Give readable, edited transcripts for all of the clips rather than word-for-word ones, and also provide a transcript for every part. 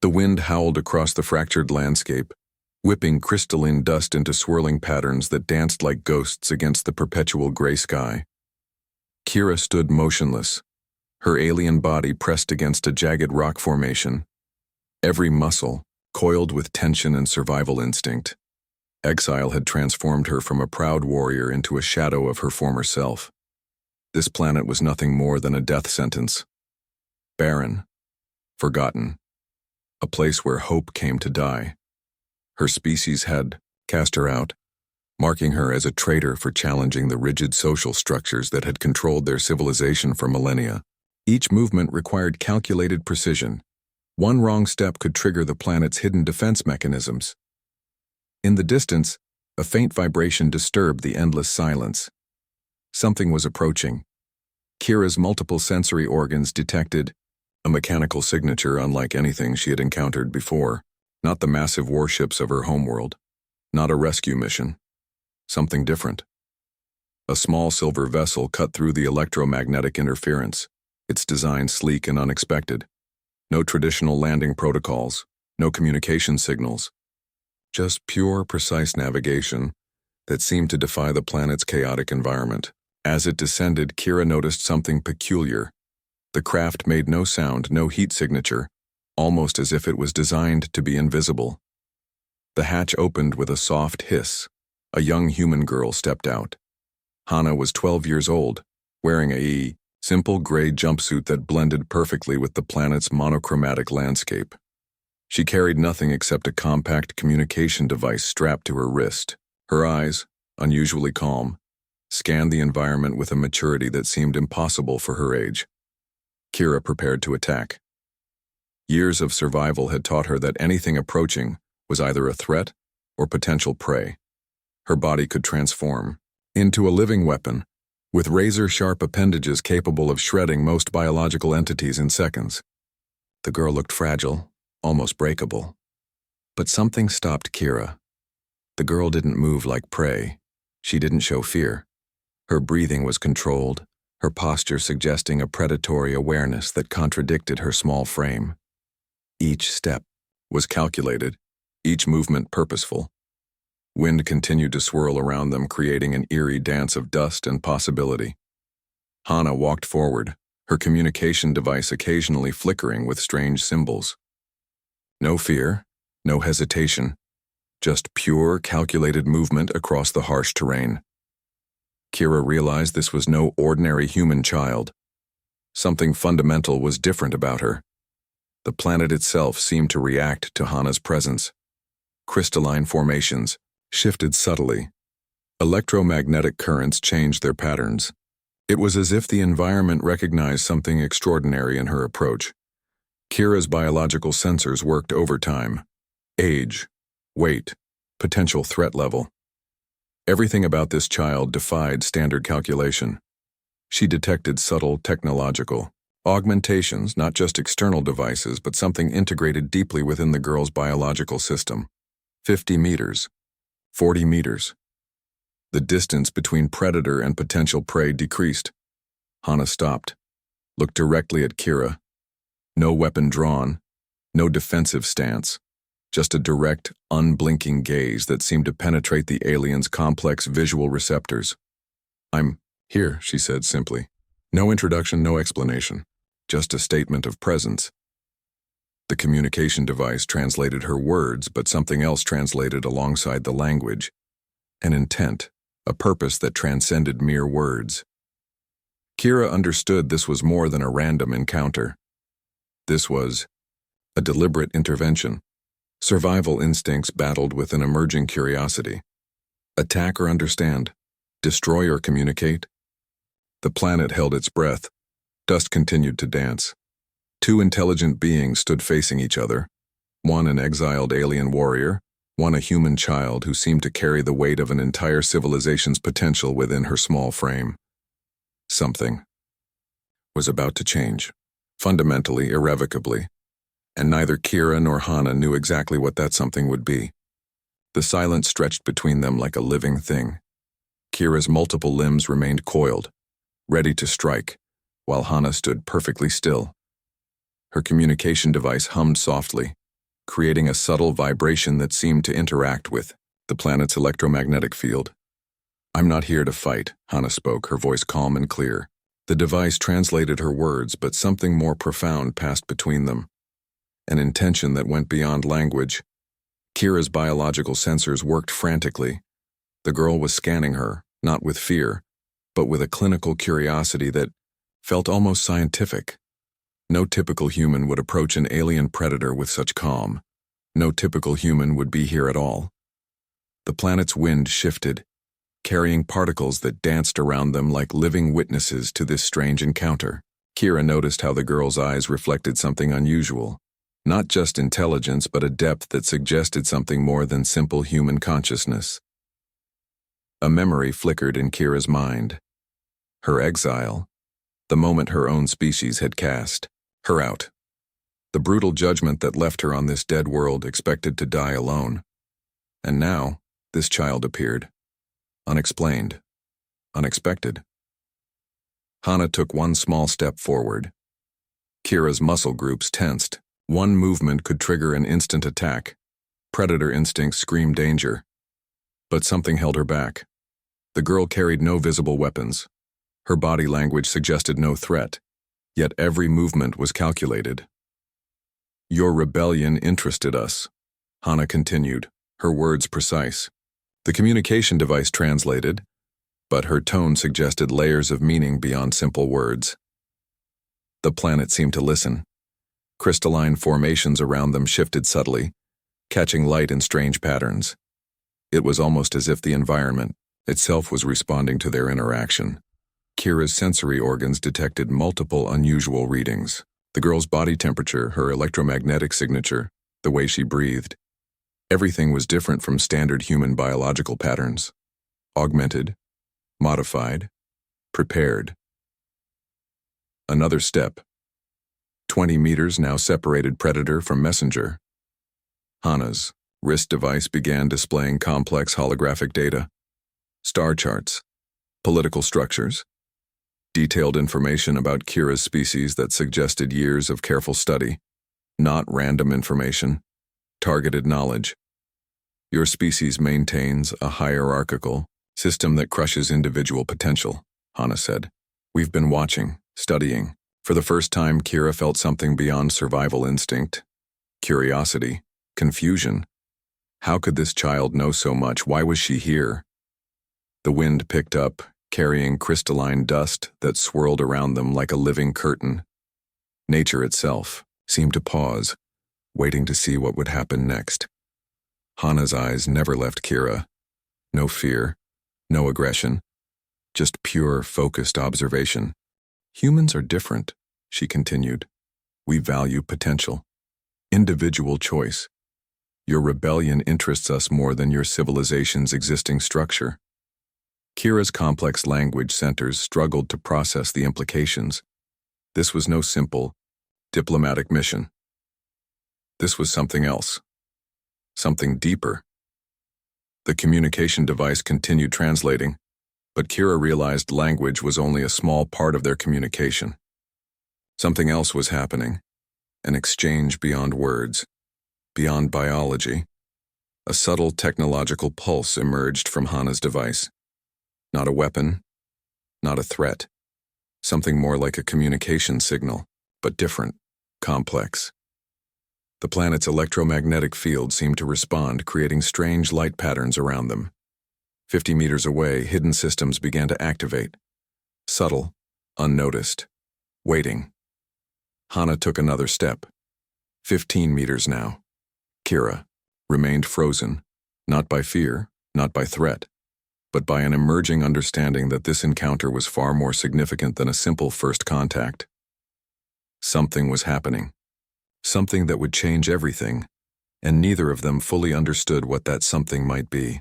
The wind howled across the fractured landscape, whipping crystalline dust into swirling patterns that danced like ghosts against the perpetual gray sky. Kira stood motionless, her alien body pressed against a jagged rock formation, every muscle coiled with tension and survival instinct. Exile had transformed her from a proud warrior into a shadow of her former self. This planet was nothing more than a death sentence. Barren, forgotten, a place where hope came to die. Her species had cast her out, marking her as a traitor for challenging the rigid social structures that had controlled their civilization for millennia. Each movement required calculated precision. One wrong step could trigger the planet's hidden defense mechanisms. In the distance, a faint vibration disturbed the endless silence. Something was approaching. Kira's multiple sensory organs detected a mechanical signature unlike anything she had encountered before. Not the massive warships of her homeworld. Not a rescue mission. Something different. A small silver vessel cut through the electromagnetic interference, its design sleek and unexpected. No traditional landing protocols, no communication signals. Just pure, precise navigation that seemed to defy the planet's chaotic environment. As it descended, Kira noticed something peculiar. The craft made no sound, no heat signature, almost as if it was designed to be invisible. The hatch opened with a soft hiss. A young human girl stepped out. Hana was 12 years old, wearing a simple gray jumpsuit that blended perfectly with the planet's monochromatic landscape. She carried nothing except a compact communication device strapped to her wrist. Her eyes, unusually calm, scanned the environment with a maturity that seemed impossible for her age. Kira prepared to attack. Years of survival had taught her that anything approaching was either a threat or potential prey. Her body could transform into a living weapon, with razor-sharp appendages capable of shredding most biological entities in seconds. The girl looked fragile, almost breakable. But something stopped Kira. The girl didn't move like prey. She didn't show fear. Her breathing was controlled, her posture suggesting a predatory awareness that contradicted her small frame. Each step was calculated, each movement purposeful. Wind continued to swirl around them, creating an eerie dance of dust and possibility. Hana walked forward, her communication device occasionally flickering with strange symbols. No fear, no hesitation, just pure, calculated movement across the harsh terrain. Kira realized this was no ordinary human child. Something fundamental was different about her. The planet itself seemed to react to Hana's presence. Crystalline formations shifted subtly. Electromagnetic currents changed their patterns. It was as if the environment recognized something extraordinary in her approach. Kira's biological sensors worked overtime. Age, weight, potential threat level. Everything about this child defied standard calculation. She detected subtle technological augmentations, not just external devices, but something integrated deeply within the girl's biological system. 50 meters. 40 meters. The distance between predator and potential prey decreased. Hana stopped, looked directly at Kira. No weapon drawn, no defensive stance, just a direct, unblinking gaze that seemed to penetrate the alien's complex visual receptors. "I'm here," she said simply. No introduction, no explanation, just a statement of presence. The communication device translated her words, but something else translated alongside the language. An intent, a purpose that transcended mere words. Kira understood this was more than a random encounter. This was a deliberate intervention. Survival instincts battled with an emerging curiosity. Attack or understand, destroy or communicate. The planet held its breath. Dust continued to dance. Two intelligent beings stood facing each other, one an exiled alien warrior, one a human child who seemed to carry the weight of an entire civilization's potential within her small frame. Something was about to change, fundamentally, irrevocably, and neither Kira nor Hana knew exactly what that something would be. The silence stretched between them like a living thing. Kira's multiple limbs remained coiled, ready to strike, while Hana stood perfectly still. Her communication device hummed softly, creating a subtle vibration that seemed to interact with the planet's electromagnetic field. "I'm not here to fight," Hana spoke, her voice calm and clear. The device translated her words, but something more profound passed between them. An intention that went beyond language. Kira's biological sensors worked frantically. The girl was scanning her, not with fear, but with a clinical curiosity that felt almost scientific. No typical human would approach an alien predator with such calm. No typical human would be here at all. The planet's wind shifted, carrying particles that danced around them like living witnesses to this strange encounter. Kira noticed how the girl's eyes reflected something unusual. Not just intelligence, but a depth that suggested something more than simple human consciousness. A memory flickered in Kira's mind. Her exile, the moment her own species had cast her out. The brutal judgment that left her on this dead world, expected to die alone. And now, this child appeared. Unexplained. Unexpected. Hana took one small step forward. Kira's muscle groups tensed. One movement could trigger an instant attack. Predator instincts screamed danger. But something held her back. The girl carried no visible weapons. Her body language suggested no threat, yet every movement was calculated. "Your rebellion interested us," Hana continued, her words precise. The communication device translated, but her tone suggested layers of meaning beyond simple words. The planet seemed to listen. Crystalline formations around them shifted subtly, catching light in strange patterns. It was almost as if the environment itself was responding to their interaction. Kira's sensory organs detected multiple unusual readings. The girl's body temperature, her electromagnetic signature, the way she breathed. Everything was different from standard human biological patterns. Augmented, modified, prepared. Another step. 20 meters now separated predator from messenger. Hana's wrist device began displaying complex holographic data. Star charts, political structures, detailed information about Kira's species that suggested years of careful study, not random information, targeted knowledge. Your species maintains a hierarchical system that crushes individual potential, Hana said. We've been watching, studying. For the first time, Kira felt something beyond survival instinct. Curiosity, confusion. How could this child know so much? Why was she here? The wind picked up, carrying crystalline dust that swirled around them like a living curtain. Nature itself seemed to pause, waiting to see what would happen next. Hana's eyes never left Kira. No fear, no aggression, just pure, focused observation. "Humans are different," she continued. "We value potential, individual choice. Your rebellion interests us more than your civilization's existing structure." Kira's complex language centers struggled to process the implications. This was no simple, diplomatic mission. This was something else. Something deeper. The communication device continued translating, but Kira realized language was only a small part of their communication. Something else was happening, an exchange beyond words, beyond biology. A subtle technological pulse emerged from Hana's device. Not a weapon, not a threat. Something more like a communication signal, but different, complex. The planet's electromagnetic field seemed to respond, creating strange light patterns around them. 50 meters away, hidden systems began to activate. Subtle, unnoticed, waiting. Hana took another step. 15 meters now. Kira remained frozen, not by fear, not by threat, but by an emerging understanding that this encounter was far more significant than a simple first contact. Something was happening. Something that would change everything, and neither of them fully understood what that something might be.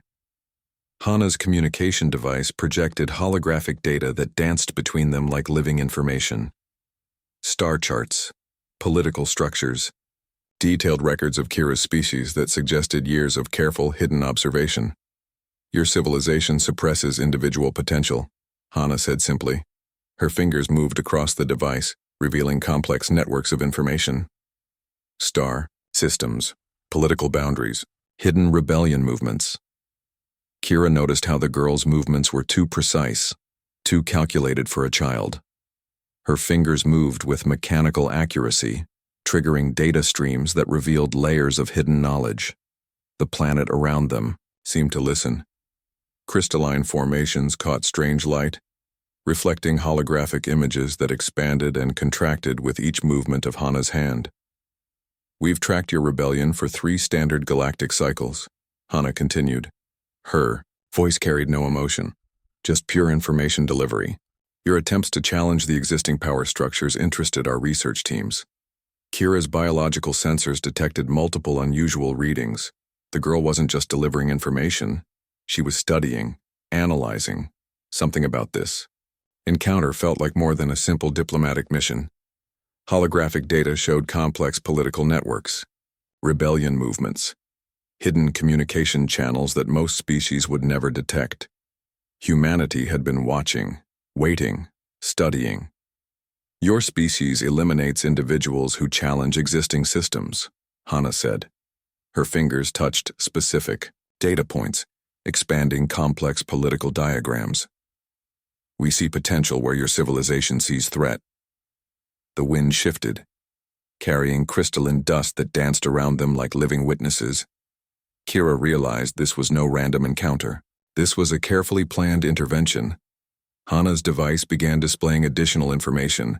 Hana's communication device projected holographic data that danced between them like living information. Star charts, political structures, detailed records of Kira's species that suggested years of careful, hidden observation. "Your civilization suppresses individual potential," Hana said simply. Her fingers moved across the device, revealing complex networks of information. Star systems, political boundaries, hidden rebellion movements. Kira noticed how the girl's movements were too precise, too calculated for a child. Her fingers moved with mechanical accuracy, triggering data streams that revealed layers of hidden knowledge. The planet around them seemed to listen. Crystalline formations caught strange light, reflecting holographic images that expanded and contracted with each movement of Hana's hand. "We've tracked your rebellion for 3 standard galactic cycles," Hana continued. Her voice carried no emotion, just pure information delivery. "Your attempts to challenge the existing power structures interested our research teams." Kira's biological sensors detected multiple unusual readings. The girl wasn't just delivering information, she was studying, analyzing. Something about this encounter felt like more than a simple diplomatic mission. Holographic data showed complex political networks, rebellion movements, hidden communication channels that most species would never detect. Humanity had been watching, waiting, studying. "Your species eliminates individuals who challenge existing systems," Hana said. Her fingers touched specific data points, expanding complex political diagrams. "We see potential where your civilization sees threat." The wind shifted, carrying crystalline dust that danced around them like living witnesses. Kira realized this was no random encounter. This was a carefully planned intervention. Hana's device began displaying additional information: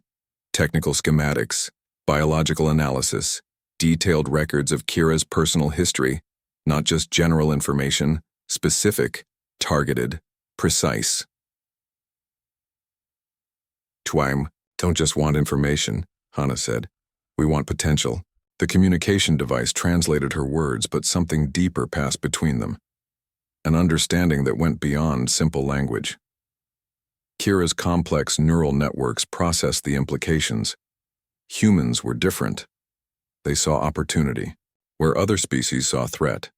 technical schematics, biological analysis, detailed records of Kira's personal history, not just general information, specific, targeted, precise. "Twime, don't just want information," Hana said. "We want potential." The communication device translated her words, but something deeper passed between them. An understanding that went beyond simple language. Kira's complex neural networks processed the implications. Humans were different. They saw opportunity, where other species saw threat.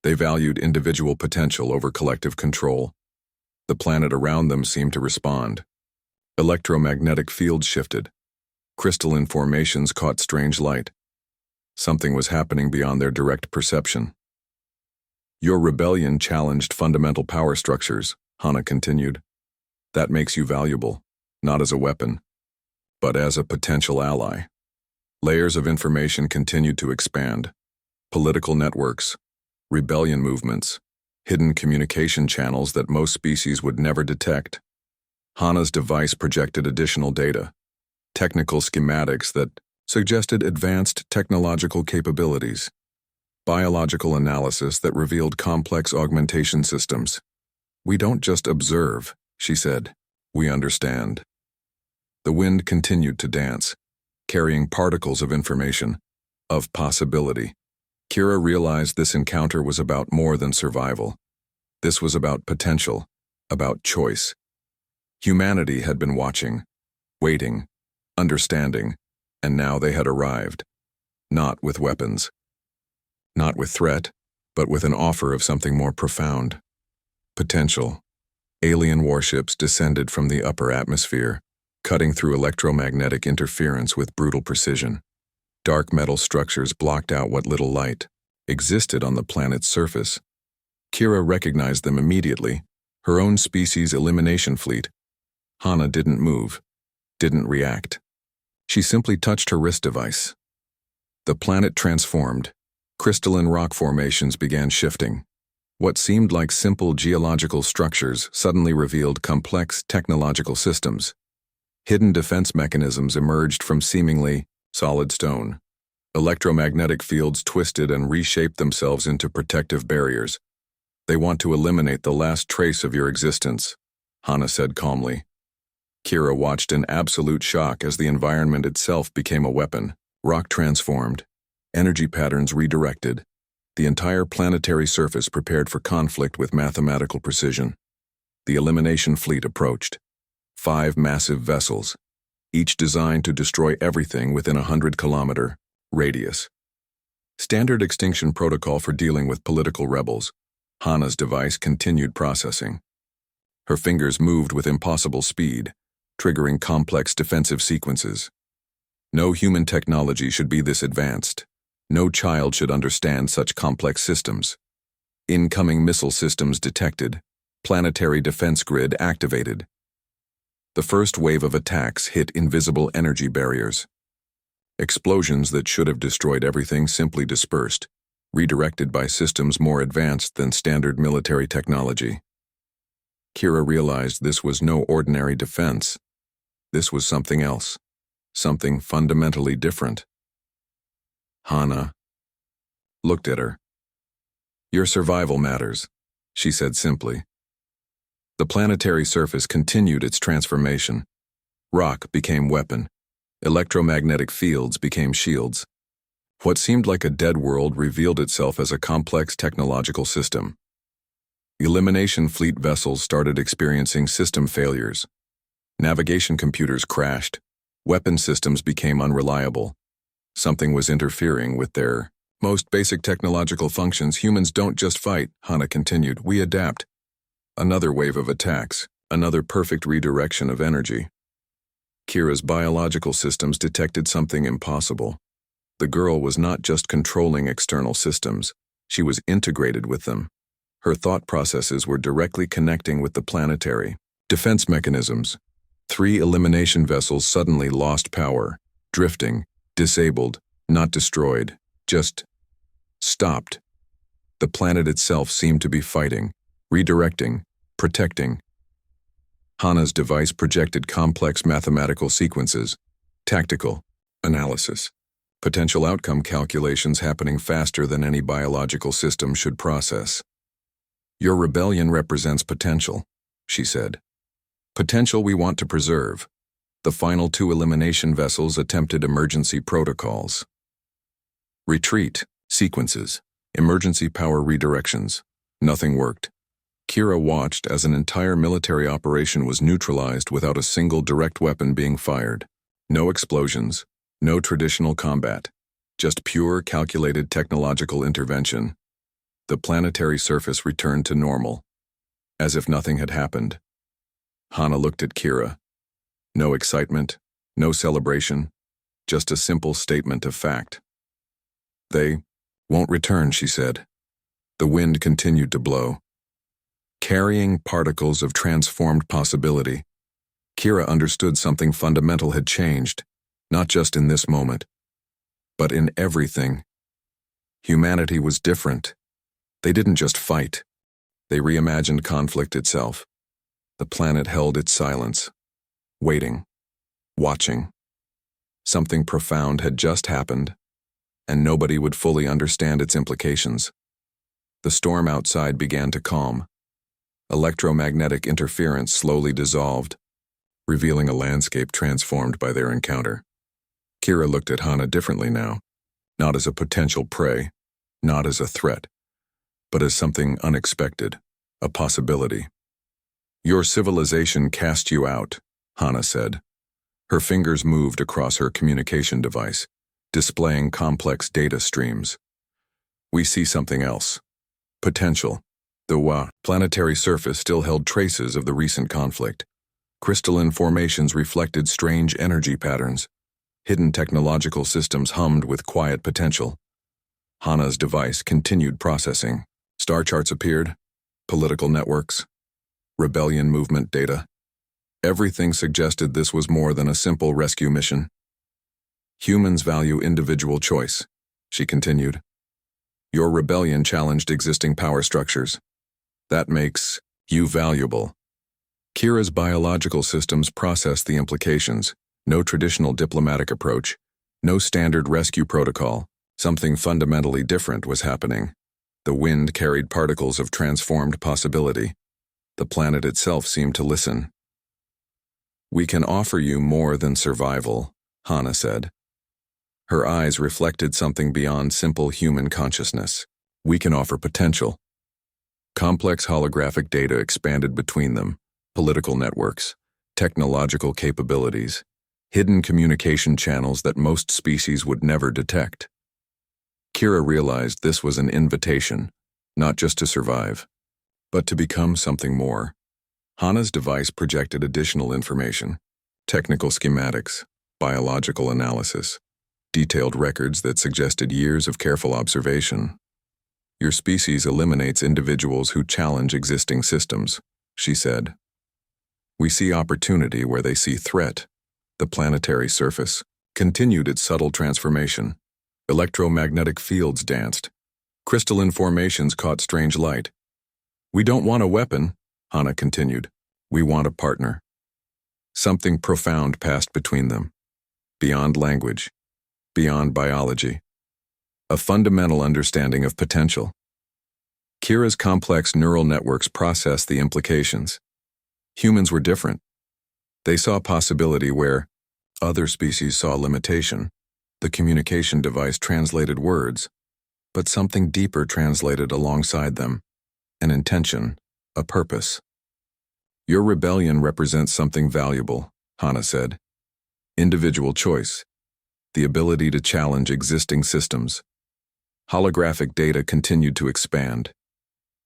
They valued individual potential over collective control. The planet around them seemed to respond. Electromagnetic fields shifted. Crystalline formations caught strange light. Something was happening beyond their direct perception. "Your rebellion challenged fundamental power structures," Hana continued. "That makes you valuable, not as a weapon, but as a potential ally." Layers of information continued to expand. Political networks, rebellion movements, hidden communication channels that most species would never detect. Hana's device projected additional data, technical schematics that suggested advanced technological capabilities, biological analysis that revealed complex augmentation systems. "We don't just observe," she said. "We understand." The wind continued to dance, carrying particles of information, of possibility. Kira realized this encounter was about more than survival. This was about potential, about choice. Humanity had been watching, waiting, understanding, and now they had arrived. Not with weapons. Not with threat, but with an offer of something more profound. Potential. Alien warships descended from the upper atmosphere, cutting through electromagnetic interference with brutal precision. Dark metal structures blocked out what little light existed on the planet's surface. Kira recognized them immediately, her own species' elimination fleet. Hana didn't move, didn't react. She simply touched her wrist device. The planet transformed. Crystalline rock formations began shifting. What seemed like simple geological structures suddenly revealed complex technological systems. Hidden defense mechanisms emerged from seemingly solid stone. Electromagnetic fields twisted and reshaped themselves into protective barriers. "They want to eliminate the last trace of your existence," Hana said calmly. Kira watched in absolute shock as the environment itself became a weapon. Rock transformed, energy patterns redirected, the entire planetary surface prepared for conflict with mathematical precision. The elimination fleet approached. 5 massive vessels, each designed to destroy everything within a 100-kilometer radius. Standard extinction protocol for dealing with political rebels. Hana's device continued processing. Her fingers moved with impossible speed, triggering complex defensive sequences. No human technology should be this advanced. No child should understand such complex systems. Incoming missile systems detected. Planetary defense grid activated. The first wave of attacks hit invisible energy barriers. Explosions that should have destroyed everything simply dispersed, redirected by systems more advanced than standard military technology. Kira realized this was no ordinary defense. This was something else, something fundamentally different. Hana looked at her. "Your survival matters," she said simply. The planetary surface continued its transformation. Rock became weapon. Electromagnetic fields became shields. What seemed like a dead world revealed itself as a complex technological system. Elimination fleet vessels started experiencing system failures. Navigation computers crashed. Weapon systems became unreliable. Something was interfering with their most basic technological functions. "Humans don't just fight," Hana continued. "We adapt." Another wave of attacks, another perfect redirection of energy. Kira's biological systems detected something impossible. The girl was not just controlling external systems, she was integrated with them. Her thought processes were directly connecting with the planetary defense mechanisms. 3 elimination vessels suddenly lost power, drifting, disabled, not destroyed, just stopped. The planet itself seemed to be fighting, redirecting, protecting. Hana's device projected complex mathematical sequences, tactical analysis, potential outcome calculations happening faster than any biological system should process. "Your rebellion represents potential," she said. "Potential we want to preserve." The final 2 elimination vessels attempted emergency protocols. Retreat sequences, emergency power redirections. Nothing worked. Kira watched as an entire military operation was neutralized without a single direct weapon being fired. No explosions, no traditional combat, just pure calculated technological intervention. The planetary surface returned to normal, as if nothing had happened. Hana looked at Kira. No excitement, no celebration, just a simple statement of fact. "They won't return," she said. The wind continued to blow, carrying particles of transformed possibility. Kira understood something fundamental had changed, not just in this moment, but in everything. Humanity was different. They didn't just fight. They reimagined conflict itself. The planet held its silence, waiting, watching. Something profound had just happened, and nobody would fully understand its implications. The storm outside began to calm. Electromagnetic interference slowly dissolved, revealing a landscape transformed by their encounter. Kira looked at Hana differently now, not as a potential prey, not as a threat, but as something unexpected, a possibility. "Your civilization cast you out," Hana said. Her fingers moved across her communication device, displaying complex data streams. "We see something else. Potential." The planetary surface still held traces of the recent conflict. Crystalline formations reflected strange energy patterns. Hidden technological systems hummed with quiet potential. Hana's device continued processing. Star charts appeared, political networks, rebellion movement data. Everything suggested this was more than a simple rescue mission. "Humans value individual choice," she continued. "Your rebellion challenged existing power structures. That makes you valuable." Kira's biological systems processed the implications. No traditional diplomatic approach, no standard rescue protocol. Something fundamentally different was happening. The wind carried particles of transformed possibility. The planet itself seemed to listen. "We can offer you more than survival," Hana said. Her eyes reflected something beyond simple human consciousness. "We can offer potential." Complex holographic data expanded between them, political networks, technological capabilities, hidden communication channels that most species would never detect. Kira realized this was an invitation, not just to survive, but to become something more. Hana's device projected additional information, technical schematics, biological analysis, detailed records that suggested years of careful observation. Your species eliminates individuals who challenge existing systems, she said. We see opportunity where they see threat. The planetary surface continued its subtle transformation. Electromagnetic fields danced. Crystalline formations caught strange light. We don't want a weapon, Hana continued. We want a partner. Something profound passed between them. Beyond language. Beyond biology. A fundamental understanding of potential. Kira's complex neural networks processed the implications. Humans were different. They saw possibility where other species saw limitation. The communication device translated words, but something deeper translated alongside them. An intention, a purpose. Your rebellion represents something valuable, Hana said. Individual choice. The ability to challenge existing systems. Holographic data continued to expand.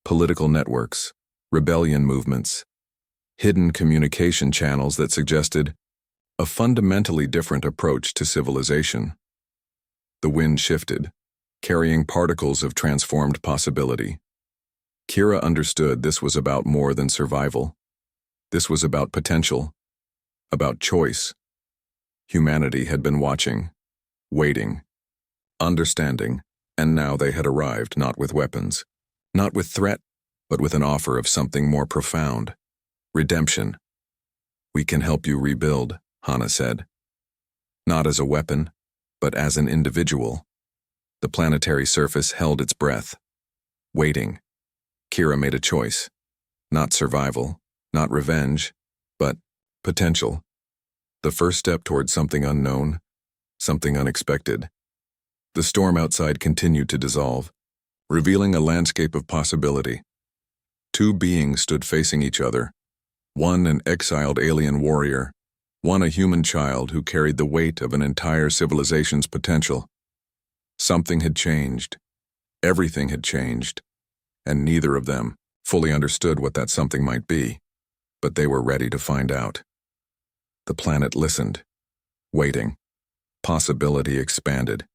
Political networks, rebellion movements, hidden communication channels that suggested a fundamentally different approach to civilization. The wind shifted, carrying particles of transformed possibility. Kira understood this was about more than survival. This was about potential, about choice. Humanity had been watching, waiting, understanding, and now they had arrived not with weapons, not with threat, but with an offer of something more profound. Redemption. We can help you rebuild, Hana said. Not as a weapon, but as an individual. The planetary surface held its breath. Waiting. Kira made a choice. Not survival, not revenge, but potential. The first step toward something unknown, something unexpected. The storm outside continued to dissolve, revealing a landscape of possibility. Two beings stood facing each other, one an exiled alien warrior, one a human child who carried the weight of an entire civilization's potential. Something had changed. Everything had changed, and neither of them fully understood what that something might be, but they were ready to find out. The planet listened, waiting. Possibility expanded.